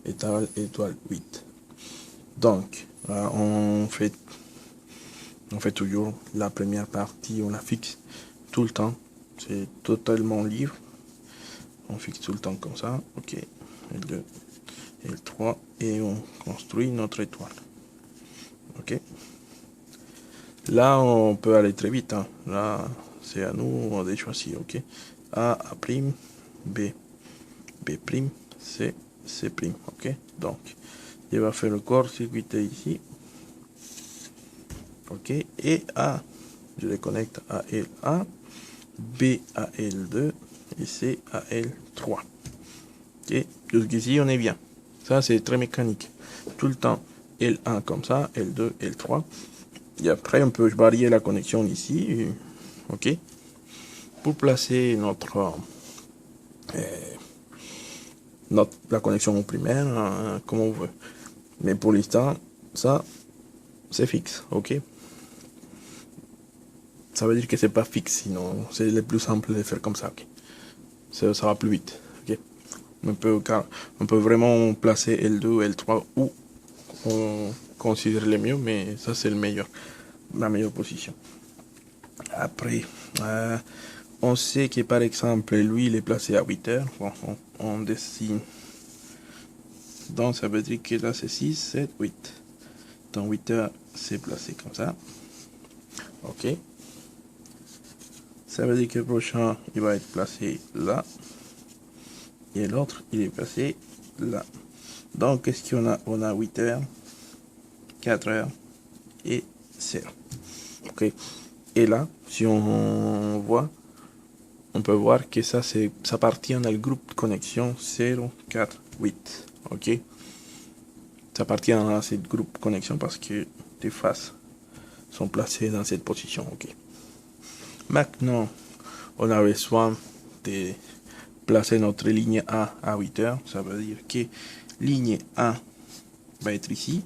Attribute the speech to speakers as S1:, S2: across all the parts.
S1: étoile 8. Donc, on fait toujours la première partie, on la fixe tout le temps. C'est totalement libre. On fixe tout le temps comme ça. Ok. L2, L3. Et on construit notre étoile. Ok. Là, on peut aller très vite. Hein. Là, c'est à nous de choisir. Ok. A, B, B', C, C'. Ok. Donc, il va faire le corps circuité ici. Ok. Et A, je les connecte à L1, B à L2 et C à L3. Ok. Jusqu'ici, on est bien. Ça, c'est très mécanique. Tout le temps, L1 comme ça, L2, L3. Et après, on peut varier la connexion ici. Ok. Pour placer la connexion primaire, comme on veut. Mais pour l'instant, ça, c'est fixe. Ok. Ça veut dire que c'est pas fixe, sinon c'est le plus simple de faire comme ça. Okay. Ça va plus vite. Okay. On peut vraiment placer L2, L3 où on considère le mieux, mais ça c'est la meilleure position. Après, on sait que par exemple, lui il est placé à 8 heures. Bon, on dessine. Donc ça veut dire que là c'est 6, 7, 8. Donc 8 heures c'est placé comme ça. Ok. Ça veut dire que le prochain il va être placé là. Et l'autre il est placé là. Donc qu'est-ce qu'on a? On a 8 heures, 4 heures et 0. Ok. Et là, si on voit, on peut voir que ça appartient au groupe de connexion 0, 4, 8. Ok. Ça appartient à ce groupe de connexion parce que les faces sont placées dans cette position. Ok. Maintenant, on a besoin de placer notre ligne A à 8 heures. Ça veut dire que ligne A va être ici.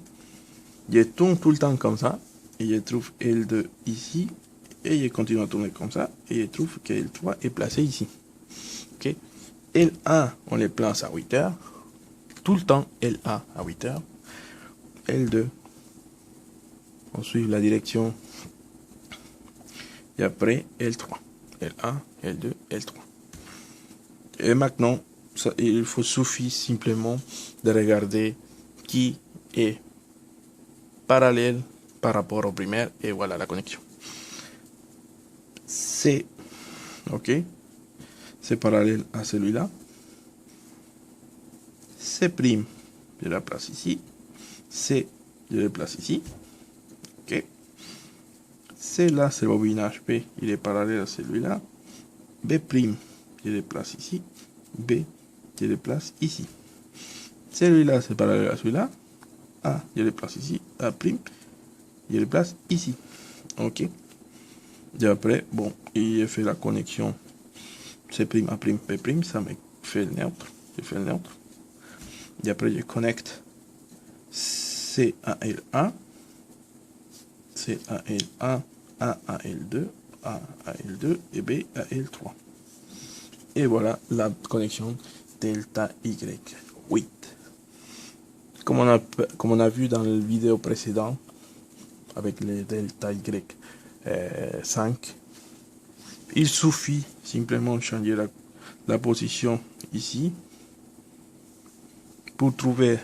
S1: Je tourne tout le temps comme ça. Et je trouve L2 ici. Et je continue à tourner comme ça. Et je trouve que L3 est placé ici. Ok. L1, on les place à 8 heures. Tout le temps L1 à 8 heures. L2, on suit la direction. Et après L3. L1, L2, L3. Et maintenant, il suffit simplement de regarder qui est parallèle par rapport au primaire et voilà la connexion. C, ok, c'est parallèle à celui-là. C', je la place ici. C, je la place ici. Ok. C là, c'est le bobinage P, il est parallèle à celui-là. B', je le place ici. B, je le place ici. Celui-là, c'est parallèle à celui-là. A, je le place ici. A', je le place ici. Ok. Et après, bon, il fait la connexion C', A', P', ça me fait le neutre. Je fais le neutre. Et après, je connecte C à L1, C à L1, A à L2, A à L2 et B à L3. Et voilà la connexion delta Y8. Comme on a vu dans la vidéo précédente, avec les delta Y5, il suffit simplement de changer la position ici pour trouver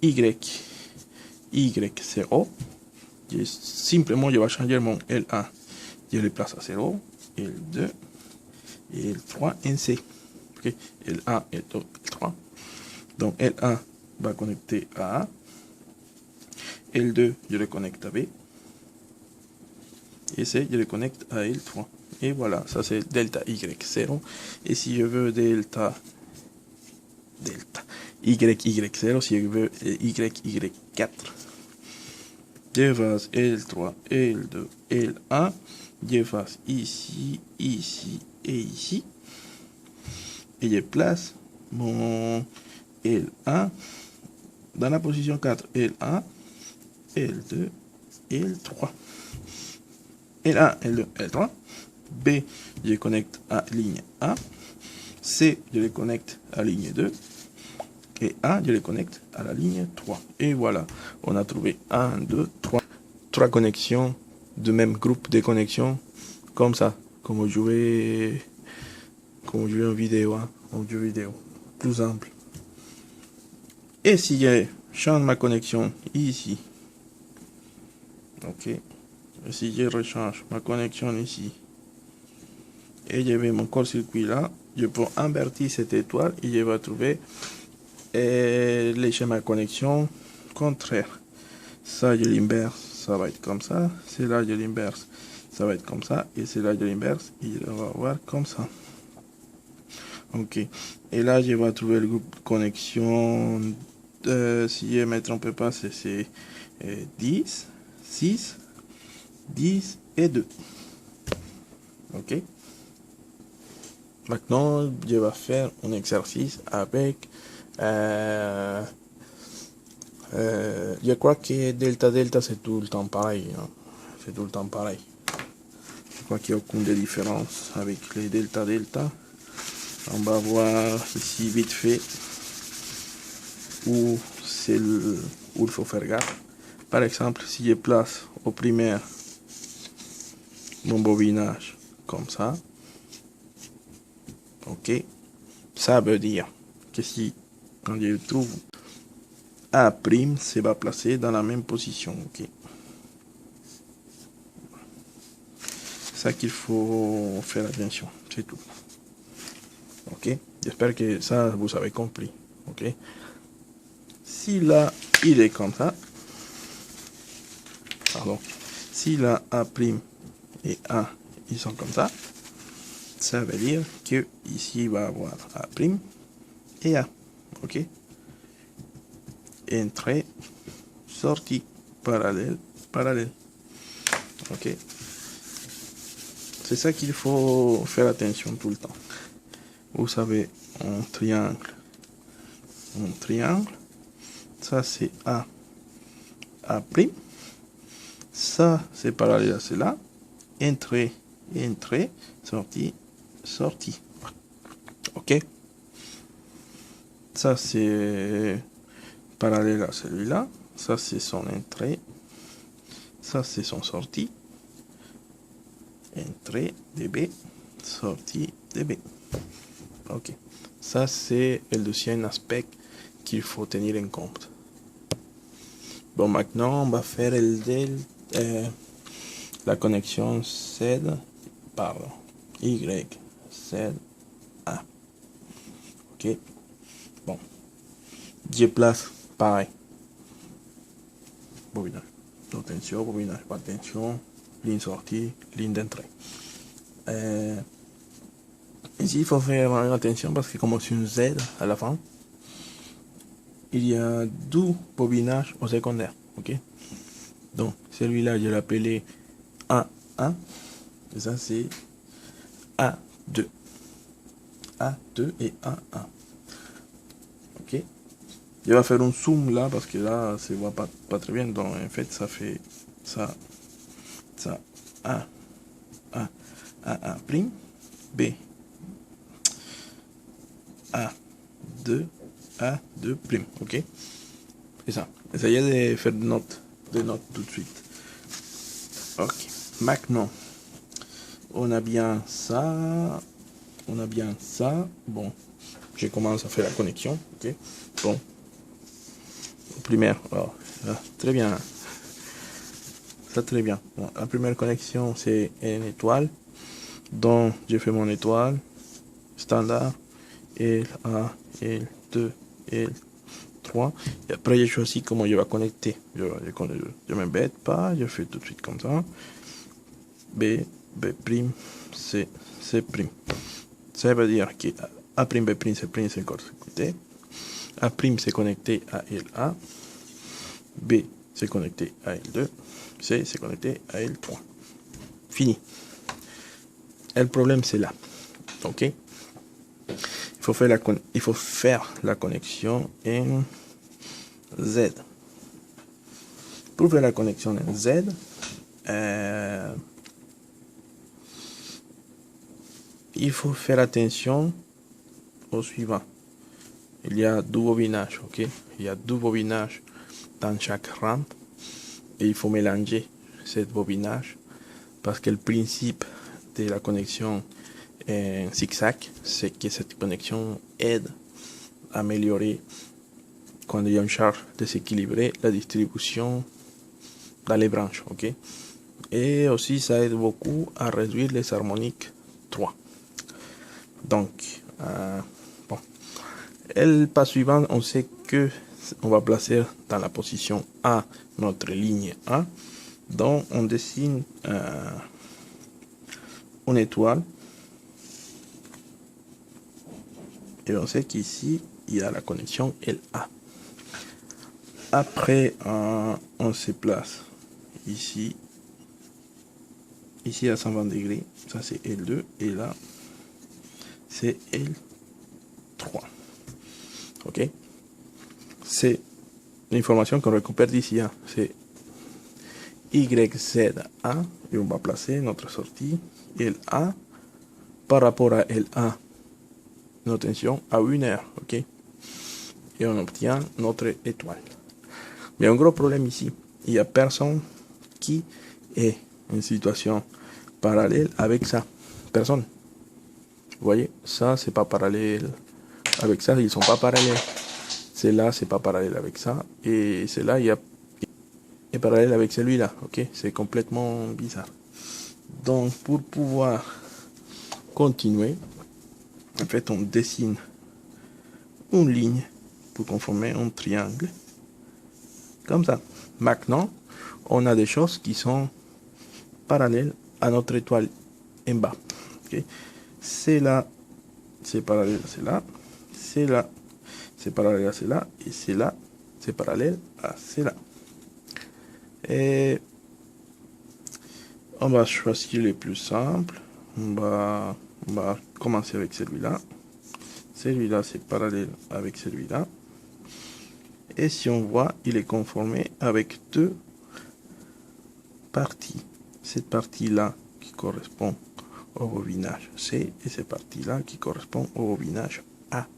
S1: Y0. Simplement, je vais changer mon L1. Je le place à 0, L2 et L3 en C. Okay. L1, L2, L3. Donc L1 va connecter à A. L2, je le connecte à B. Et C, je le connecte à L3. Et voilà, ça c'est delta Y0. Et si je veux delta YY0, si je veux YY4, je fasse L3, L2, L1, je fasse ici, ici et ici. Et je place mon L1 dans la position 4. L1, L2, L3. L1, L2, L3. B, je connecte à ligne A. C, je le connecte à ligne 2. et A, je les connecte à la ligne 3. Et voilà, on a trouvé 1, 2, 3 connexions de même groupe de connexions, comme ça, comme on jouait en vidéo, hein, en jeu vidéo, plus simple. Et si je change ma connexion ici, ok, et si je rechange ma connexion ici, et je vais mon court-circuit là, je peux invertir cette étoile et je vais trouver les schémas de connexion contraire. Ça, je l'inverse, ça va être comme ça. C'est là, je l'inverse, ça va être comme ça. Et c'est là, je l'inverse, et je vais avoir comme ça. Ok. Et là, je vais trouver le groupe de connexion. Si je ne me trompe pas, c'est 10, 6, 10 et 2. Ok. Maintenant, je vais faire un exercice avec... je crois que delta c'est tout le temps pareil. Hein. C'est tout le temps pareil. Je crois qu'il n'y a aucune différence avec les delta. On va voir ici vite fait où il faut faire gaffe. Par exemple, si je place au primaire mon bobinage comme ça, ok, ça veut dire que si quand je trouve A', se va placer dans la même position, ok. C'est ça qu'il faut faire attention, c'est tout. Ok, j'espère que ça vous avez compris, ok. Si là il est comme ça, pardon, si là A' et A ils sont comme ça veut dire que ici il va avoir A' et A, ok. Entrée, sortie, parallèle, ok. C'est ça qu'il faut faire attention tout le temps. Vous savez, un triangle, ça c'est A', ça c'est parallèle à cela, entrée, sortie, ok. Ça c'est parallèle à celui-là, ça c'est son entrée, ça c'est son sortie, entrée DB, sortie DB, ok. Ça c'est le deuxième aspect qu'il faut tenir en compte. Bon, maintenant on va faire la connexion Z, pardon, Y, Z, A, ok. Bon, je place pareil, bobinage, non tension, bobinage, pas tension, ligne sortie, ligne d'entrée. Ici il faut faire attention parce que comme c'est une Z à la fin, il y a deux bobinages au secondaire, ok. Donc celui-là je l'appelais A1 et ça c'est A2, et A1, ok. Je vais faire un zoom là parce que là ça ne voit pas très bien, donc en fait ça fait ça A, prime, B, A2, prime, ok. C'est ça. Essayez de faire des notes tout de suite. Ok. Maintenant, on a bien ça. Bon, je commence à faire la connexion, ok. Bon, primaire, alors, là, très bien. Ça très bien. Bon, la première connexion c'est une étoile. Donc je fais mon étoile standard L1, L2, L3 et après je choisis comment je vais connecter. Je m'embête pas, je fais tout de suite comme ça. B, C, C'. Ça veut dire que A', B', C', c'est court-circuité. A' c'est connecté à L1, B c'est connecté à L2, C c'est connecté à L3. Fini. Et le problème c'est là. Ok. Il faut faire la connexion en Z. Pour faire la connexion en Z, il faut faire attention au suivant. il y a deux bobinages, ok? Il y a deux bobinages dans chaque rampe et il faut mélanger ces bobinages parce que le principe de la connexion zigzag, c'est que cette connexion aide à améliorer quand il y a une charge déséquilibrée la distribution dans les branches, ok? Et aussi ça aide beaucoup à réduire les harmoniques 3. Donc, bon. Et le pas suivant, on sait que on va placer dans la position A notre ligne A. Donc, on dessine une étoile. Et on sait qu'ici, il y a la connexion LA. Après, on se place ici. Ici à 120 degrés. Ça, c'est L2. Et là, c'est L3. Ok? C'est l'information qu'on récupère d'ici. Hein. C'est YZA. Et on va placer notre sortie LA par rapport à LA. Notre tension à 1 heure. Ok? Et on obtient notre étoile. Mais un gros problème ici. Il n'y a personne qui est en situation parallèle avec ça. Personne. Vous voyez, ça, c'est pas parallèle avec ça. Ils sont pas parallèles. C'est là, c'est pas parallèle avec ça. Et c'est là, il y a est parallèle avec celui-là. Ok, c'est complètement bizarre. Donc, pour pouvoir continuer, en fait, on dessine une ligne pour conformer un triangle. Comme ça. Maintenant, on a des choses qui sont parallèles à notre étoile en bas. Okay. C'est là, c'est parallèle à cela. C'est là, c'est parallèle à cela. Et c'est là, c'est parallèle à cela. Et on va choisir les plus simples. On va commencer avec celui-là. Celui-là, c'est parallèle avec celui-là. Et si on voit, il est conformé avec deux parties. Cette partie-là qui correspond au bobinage C et cette partie-là qui correspond au bobinage A.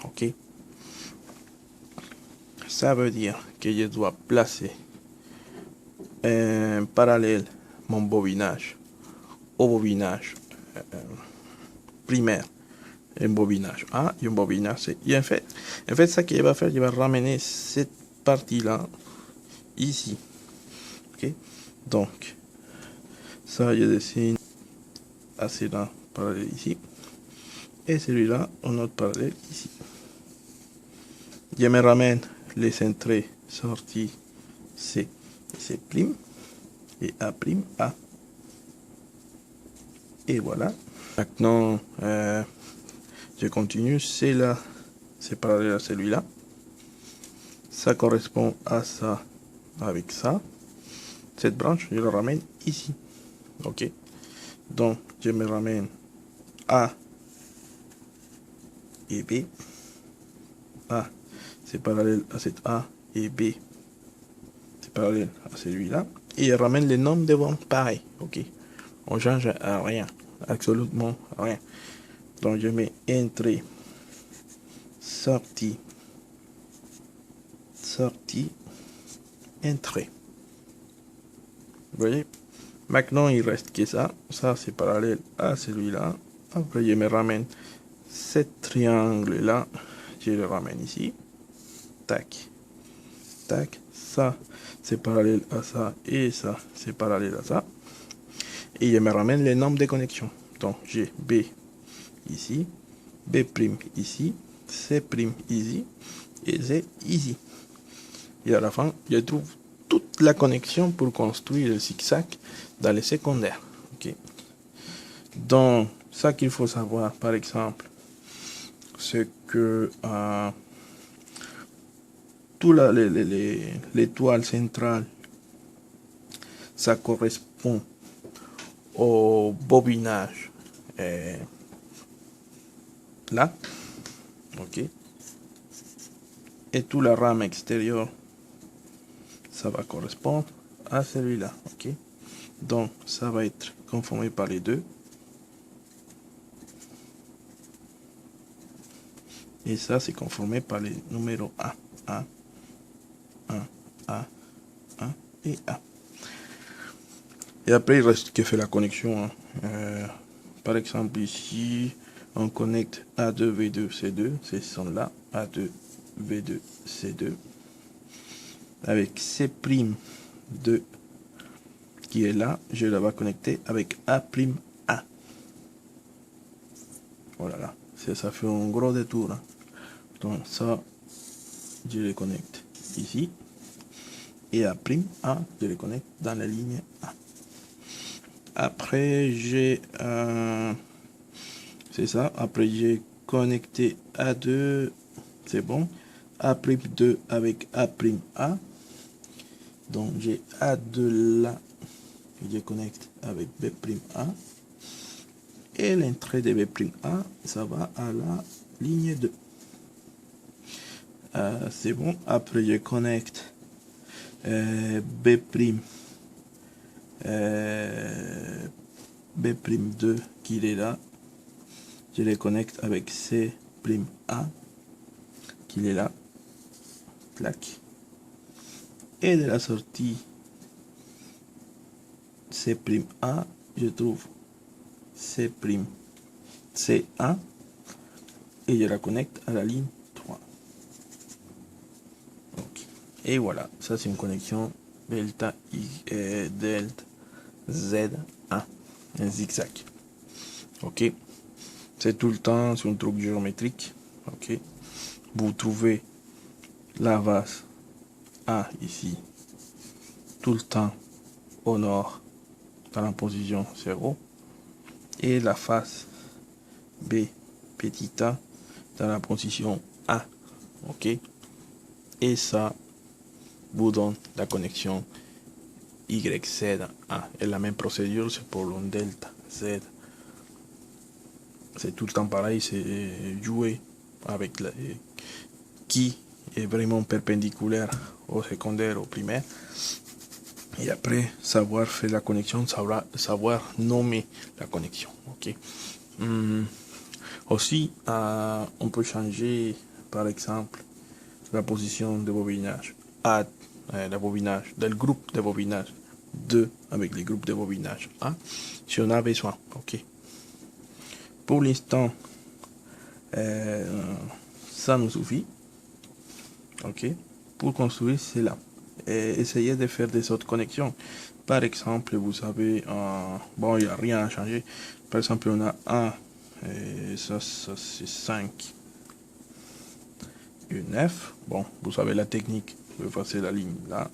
S1: Ok. Ça veut dire que je dois placer en parallèle mon bobinage au bobinage primaire, un bobinage A et un bobinage C. Et en fait, ça qu'il va faire, il va ramener cette partie-là ici. Ok. Donc, ça, je dessine à cela parallèle ici. Et celui-là, un autre parallèle ici. Je me ramène les entrées sorties C, C' et A', A. Et voilà. Maintenant, je continue. C'est là, c'est parallèle à celui-là. Ça correspond à ça avec ça. Cette branche, je la ramène ici. Ok. Donc, je me ramène A et B. A, c'est parallèle à cette A et B, c'est parallèle à celui-là. Et je ramène les nombres devant pareil. Ok. On change à rien. Absolument rien. Donc, je mets entrée, sortie, sortie, entrée. Vous voyez? Maintenant, il reste que ça. Ça, c'est parallèle à celui-là. Après, je me ramène ce triangle-là. Je le ramène ici. Tac. Tac. Ça, c'est parallèle à ça. Et ça, c'est parallèle à ça. Et je me ramène les nombres de connexion. Donc, j'ai B ici. B' ici. C' ici. Et Z ici. Et à la fin, je trouve toute la connexion pour construire le zigzag dans les secondaires. Okay. Donc, ça qu'il faut savoir, par exemple, c'est que l'étoile centrale, ça correspond au bobinage là. Ok. Et tout la rame extérieure, ça va correspondre à celui-là. Ok. Donc, ça va être conformé par les deux. Et ça, c'est conformé par les numéros A, A, A et A. Et après, il reste que faire la connexion. Par exemple, ici, on connecte A2, V2, C2, ces sons-là, A2, V2, C2, avec C'2 qui est là, je la vais connecter avec A'. Voilà, là, ça fait un gros détour. Hein. Donc ça, je les connecte ici. Et A', je les connecte dans la ligne A. Après, j'ai... c'est ça. Après, j'ai connecté A2. C'est bon. A'2 avec A'. Donc, j'ai A2 là. Je connecte avec B'. Et l'entrée de B', ça va à la ligne 2. C'est bon. Après, je connecte B'. B'2 qui est là. Je les connecte avec C'. Qui est là. Clac. Et de la sortie C', je trouve C', C1 et je la connecte à la ligne 3. Okay. Et voilà, ça c'est une connexion delta Z1, un zigzag. Ok, c'est tout le temps sur un truc géométrique. Ok, vous trouvez la vase A ici tout le temps au nord dans la position 0 et la face B petit a dans la position A. Ok, et ça vous donne la connexion YZ1. Et la même procédure, c'est pour le delta Z. C'est tout le temps pareil, c'est jouer avec qui est vraiment perpendiculaire au secondaire, au primaire. Et après, savoir faire la connexion, savoir nommer la connexion. Ok. Aussi, on peut changer, par exemple, la position de bobinage. Le bobinage, del groupe de bobinage 2 avec les groupes de bobinage A, si on a besoin. Ok. Pour l'instant, ça nous suffit. Ok. Pour construire cela, essayez de faire des autres connexions. Par exemple, vous savez, bon, il n'y a rien à changer. Par exemple, on a 1, et ça c'est 5. Une F, bon, vous savez la technique, vous passez la ligne là.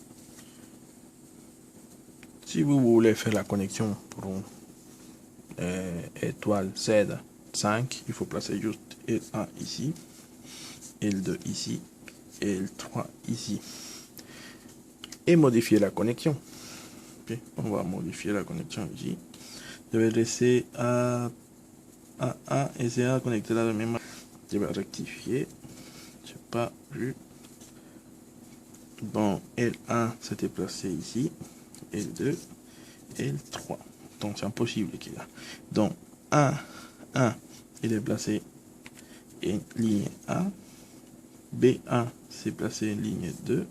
S1: Si vous voulez faire la connexion pour une étoile Z5, il faut placer juste L1 ici, L2 ici, et L3 ici. Et modifier la connexion. Okay. On va modifier la connexion ici. Je vais laisser A1 et C1 connecter là de même manière. Je vais rectifier. Je n'ai pas vu. Bon, L1 s'était placé ici. L2, L3. Donc c'est impossible qu'il y a. Donc 1, il est placé en ligne A. B1 s'est placé en ligne 2.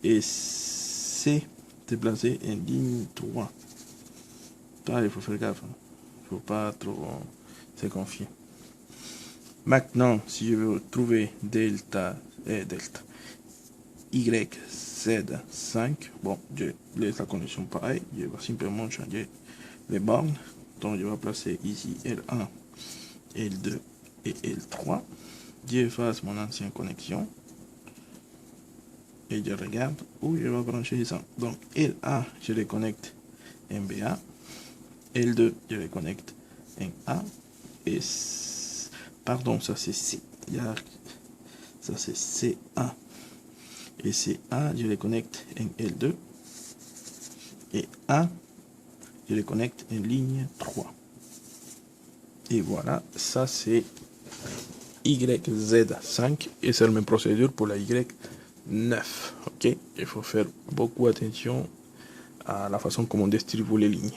S1: Et C est placé en ligne 3. Là, il faut faire gaffe. Il ne faut pas trop se confier. Maintenant, si je veux trouver delta YZ5, bon, je laisse la connexion pareil, je vais simplement changer les bornes. Donc je vais placer ici L1, L2 et L3. J'efface mon ancienne connexion et je regarde où je vais brancher ça. Donc L1, je les connecte en BA, L2, je les connecte en A, et pardon, ça c'est C. Ça c'est C1. Et C1, je les connecte en L2. Et A, je les connecte en ligne 3. Et voilà, ça c'est YZ5. Et c'est la même procédure pour la Y9. Ok, il faut faire beaucoup attention à la façon comme on distribue les lignes.